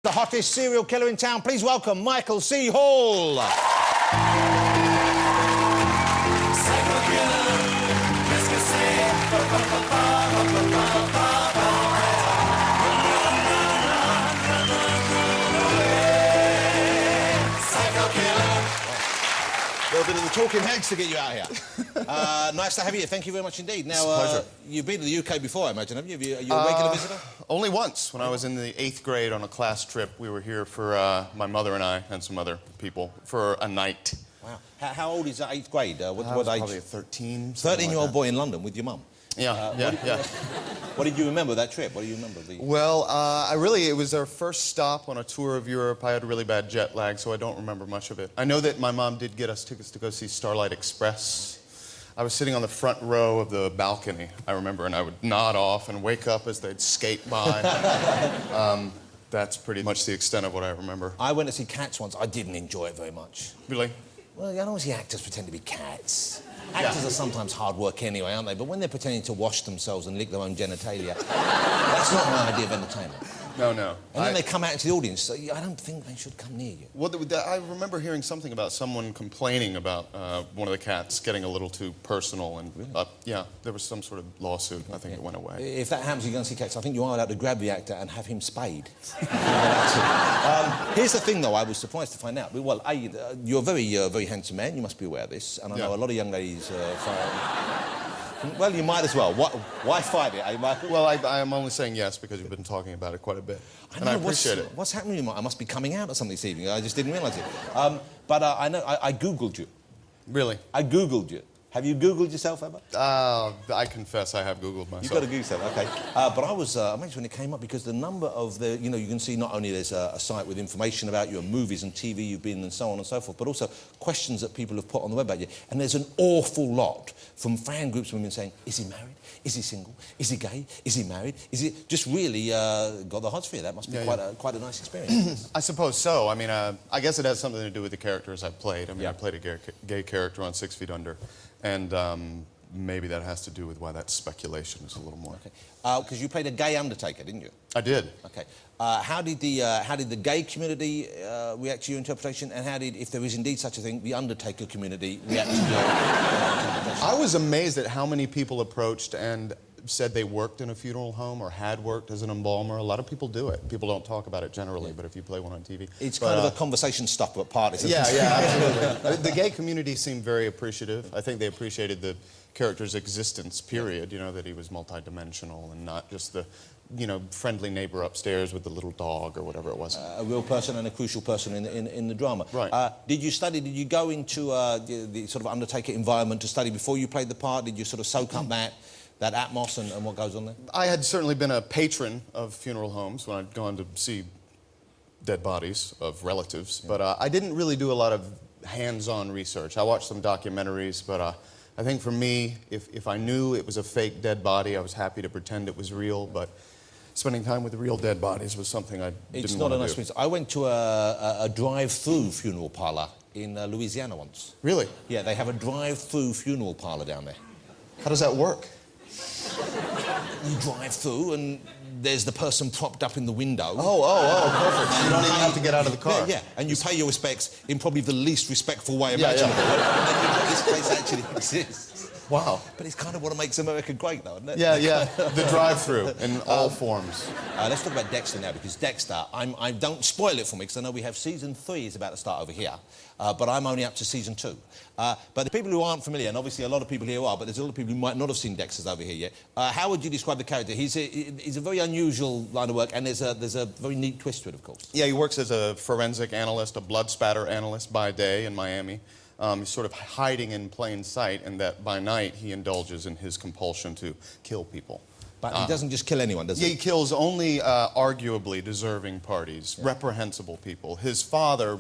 The hottest serial killer in town. Please welcome Michael C. Hall. There have been the talking heads to get you out here. Nice to have you here. Thank you very much indeed. Now, pleasure. You've been to the UK before, I imagine, haven't you? Are you a regular visitor? Only once, when I was in the 8th grade on a class trip. We were here for my mother and I and some other people for a night. Wow. How old is that 8th grade? What age? Probably 13. 13-year-old boy in London with your mum? Yeah. What did you remember of that trip? What do you remember? Well, it was our first stop on a tour of Europe. I had really bad jet lag, so I don't remember much of it. I know that my mom did get us tickets to go see Starlight Express. I was sitting on the front row of the balcony, I remember, and I would nod off and wake up as they'd skate by. That's pretty much the extent of what I remember. I went to see Cats once. I didn't enjoy it very much. Really? Well, I don't see actors pretend to be cats. Actors are sometimes hard work anyway, aren't they? But when they're pretending to wash themselves and lick their own genitalia, that's not my idea of entertainment. No. And then they come out into the audience, so I don't think they should come near you. Well, I remember hearing something about someone complaining about one of the cats getting a little too personal, and really? There was some sort of lawsuit. I think it went away. If that happens, you're going to see Cats. I think you are allowed to grab the actor and have him spayed. Here's the thing, though. I was surprised to find out. Well, you're a very handsome man. You must be aware of this, and I know a lot of young ladies. Well, you might as well. Why fight it, eh, Michael? Well, I'm only saying yes because you've been talking about it quite a bit. And I appreciate it. What's happening to you? I must be coming out or something this evening. I just didn't realise it. But I know... I Googled you. Really? I Googled you. Have you Googled yourself ever? I confess I have Googled myself. You've got to Google yourself, OK. But I was amazed when it came up because the number of the... You know, you can see not only there's a site with information about you and movies and TV you've been and so on and so forth, but also questions that people have put on the web about you. And there's an awful lot from fan groups of women saying, is he married? Is he single? Is he gay? Is he married? Is he... Just really got the hots for you. That must be quite a nice experience. I suppose so. I mean, I guess it has something to do with the characters I've played. I mean, I played a gay character on 6 Feet Under. And maybe that has to do with why that speculation is a little more. Okay. Because you played a gay Undertaker, didn't you? I did. Okay. How did the gay community react to your interpretation, and how did, if there is indeed such a thing, the Undertaker community react to your interpretation? I was amazed at how many people approached and said they worked in a funeral home or had worked as an embalmer. A lot of people do it. People don't talk about it generally, but if you play one on TV... It's kind of a conversation stopper at parties. Yeah, absolutely. The gay community seemed very appreciative. I think they appreciated the character's existence, period, you know, that he was multidimensional and not just the, you know, friendly neighbor upstairs with the little dog or whatever it was. A real person and a crucial person in the drama. Right. Did you go into the sort of Undertaker environment to study before you played the part? Did you sort of soak up that atmos and what goes on there? I had certainly been a patron of funeral homes when I'd gone to see dead bodies of relatives, but I didn't really do a lot of hands-on research. I watched some documentaries, but I think for me, if I knew it was a fake dead body, I was happy to pretend it was real, but spending time with the real dead bodies was something I didn't want to do. It's not a nice experience. I went to a drive-through funeral parlour in Louisiana once. Really? Yeah, they have a drive-through funeral parlour down there. How does that work? You drive through and there's the person propped up in the window. Perfect. You don't even have to get out of the car. Yeah, and you pay your respects in probably the least respectful way imaginable. And this place actually exists. Wow. But it's kind of what makes America great, though, isn't it? Yeah. The drive-through in all forms. Let's talk about Dexter now, because Dexter, I don't spoil it for me, because I know we have season 3 is about to start over here, but I'm only up to season 2. But the people who aren't familiar, and obviously a lot of people here are, but there's a lot of people who might not have seen Dexter's over here yet. How would you describe the character? He's a very unusual line of work, and there's a very neat twist to it, of course. Yeah, he works as a forensic analyst, a blood spatter analyst by day in Miami. He's sort of hiding in plain sight, and that by night he indulges in his compulsion to kill people. But he doesn't just kill anyone, does he? Yeah, he kills only arguably deserving parties, reprehensible people. His father,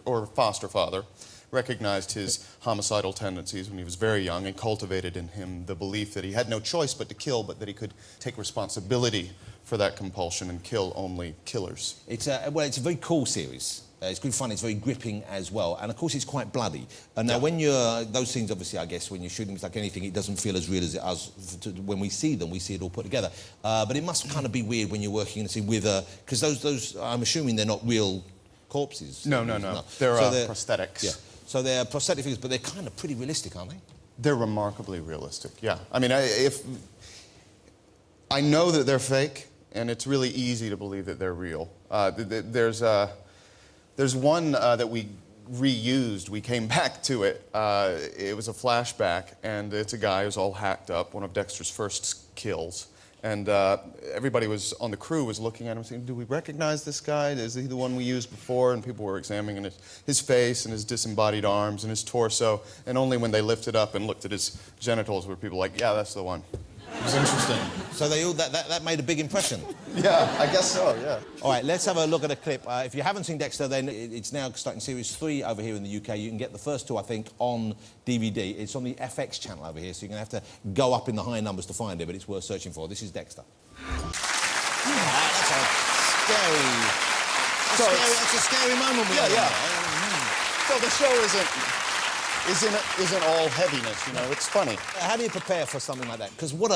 or foster father, recognized his homicidal tendencies when he was very young and cultivated in him the belief that he had no choice but to kill, but that he could take responsibility for that compulsion and kill only killers. It's a very cool series. It's good fun. It's very gripping as well, and of course it's quite bloody. And now, when you're those scenes, obviously, I guess when you're shooting, it's like anything. It doesn't feel as real as it does when we see them. We see it all put together. But it must kind of be weird when you're working in a scene with because those I'm assuming they're not real corpses. No. They're prosthetics. Yeah. So they're prosthetic figures, but they're kind of pretty realistic, aren't they? They're remarkably realistic. Yeah. I mean, if I know that they're fake, and it's really easy to believe that they're real. There's one that we reused. We came back to it. It was a flashback, and it's a guy who's all hacked up, one of Dexter's first kills. And everybody on the crew was looking at him saying, do we recognize this guy? Is he the one we used before? And people were examining his face and his disembodied arms and his torso. And only when they lifted up and looked at his genitals were people like, yeah, that's the one. It was interesting. So that made a big impression. Yeah, I guess so, yeah. All right, let's have a look at a clip. If you haven't seen Dexter, then it's now starting series 3 over here in the UK. You can get the first 2, I think, on DVD. It's on the FX channel over here, so you're going to have to go up in the high numbers to find it, but it's worth searching for. This is Dexter. That's a scary moment. Yeah. So the show isn't all heaviness, you know, it's funny. How do you prepare for something like that? Because what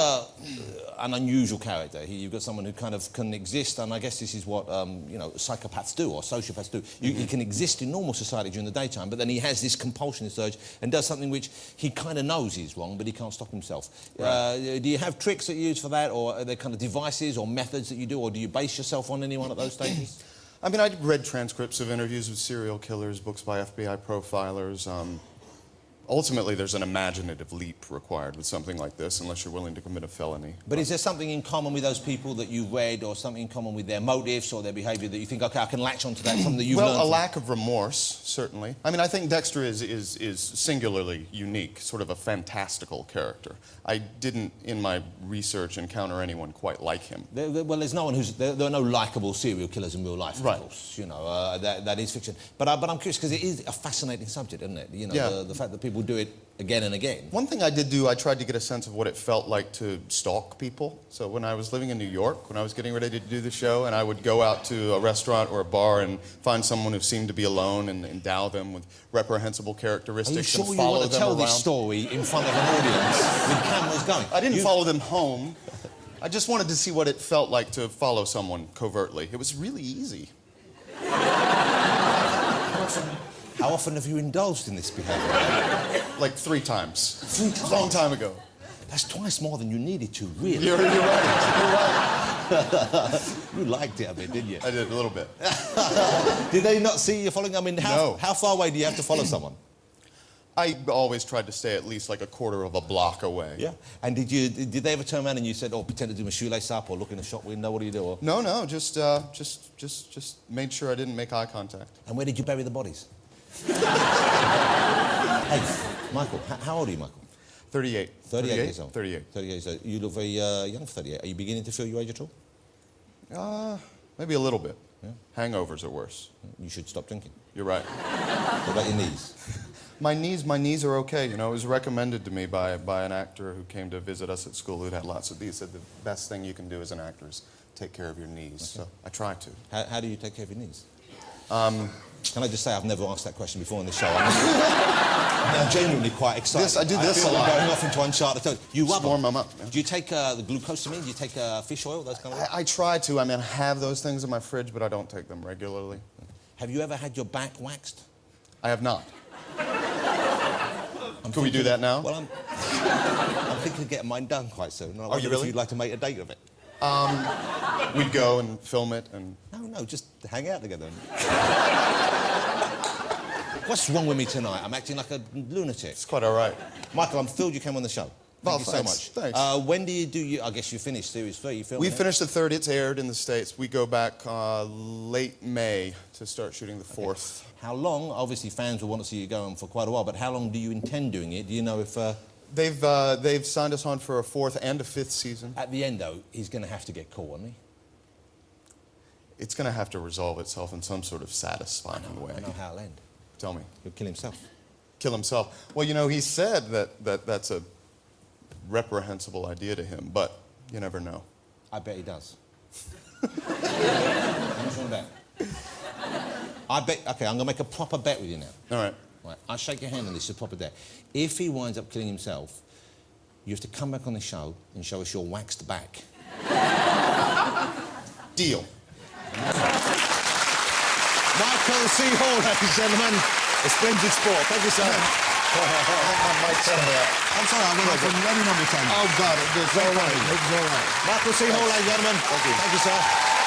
an unusual character. You've got someone who kind of can exist, and I guess this is what, psychopaths do, or sociopaths do. He can exist in normal society during the daytime, but then he has this compulsion, this urge, and does something which he kind of knows is wrong, but he can't stop himself. Right. Do you have tricks that you use for that, or are there kind of devices or methods that you do, or do you base yourself on anyone at those stages? I mean, I read transcripts of interviews with serial killers, books by FBI profilers. Ultimately, there's an imaginative leap required with something like this, unless you're willing to commit a felony. But is there something in common with those people that you've read, or something in common with their motives or their behaviour that you think, OK, I can latch onto that, something that you've learned? Well, a lack of remorse, certainly. I mean, I think Dexter is singularly unique, sort of a fantastical character. I didn't, in my research, encounter anyone quite like him. Well, there's no one there are no likeable serial killers in real life, of course. You know, that is fiction. But I'm curious, because it is a fascinating subject, isn't it? You know, the fact that people do it again and again. One thing I did do, I tried to get a sense of what it felt like to stalk people. So when I was living in New York, when I was getting ready to do the show, and I would go out to a restaurant or a bar and find someone who seemed to be alone and endow them with reprehensible characteristics and follow them around. Are you sure you want to tell this story in front of an audience with cameras going? I didn't follow them home. I just wanted to see what it felt like to follow someone covertly. It was really easy. How often have you indulged in this behaviour? Like 3 times. 3 times? A long time ago. That's twice more than you needed to, really. You're right. You liked it a bit, didn't you? I did, a little bit. Did they not see you following? I mean, No. How far away do you have to follow someone? I always tried to stay at least like a quarter of a block away. Yeah. And did they ever turn around and you said, oh, pretend to do my shoelace up or look in the shop window? What do you do? Or... No, just made sure I didn't make eye contact. And where did you bury the bodies? Hey, Michael, how old are you, Michael? 38. 38 years old? 38. 38 years old. You look very young for 38. Are you beginning to feel your age at all? Maybe a little bit. Yeah. Hangovers are worse. You should stop drinking. You're right. What about your knees? My knees are okay. You know, it was recommended to me by an actor who came to visit us at school who'd had lots of these. Said the best thing you can do as an actor is take care of your knees. Okay. So I try to. How do you take care of your knees? Can I just say I've never asked that question before on this show. I'm genuinely quite excited. I do this a lot. Going off into uncharted territory. You rub warm them up. Yeah. Do you take the glucosamine? Do you take fish oil? Those kind of things? I try to. I mean, I have those things in my fridge, but I don't take them regularly. Have you ever had your back waxed? I have not. Can we do that now? Well, I'm thinking of getting mine done quite soon. Are you really? If you'd like to make a date of it. We'd go and film it and... No, just hang out together. What's wrong with me tonight? I'm acting like a lunatic. It's quite all right. Michael, I'm thrilled you came on the show. Thank you so much. Thanks. When do you do... I guess you finished Series 3. You filmed We it? finished the 3rd. It's aired in the States. We go back late May to start shooting the 4th. How long? Obviously, fans will want to see you go on for quite a while, but how long do you intend doing it? Do you know if... They've signed us on for a 4th and a 5th season. At the end, though, he's going to have to get caught, isn't he? It's going to have to resolve itself in some sort of satisfying way. I know how it'll end. Tell me. He'll kill himself. Kill himself. Well, you know, he said that's a reprehensible idea to him, but you never know. I bet he does. How much on that? I bet. Okay, I'm going to make a proper bet with you now. All right. Right, I'll shake your hand on this. It's a proper bet. If he winds up killing himself, you have to come back on the show and show us your waxed back. Deal. Michael C. Hall, ladies and gentlemen. A splendid sport. Thank you, sir. I'm sorry, I went off on running on the time. Oh, God, it's all right. It's all right. Michael C. Hall, ladies and gentlemen. Thank you, sir.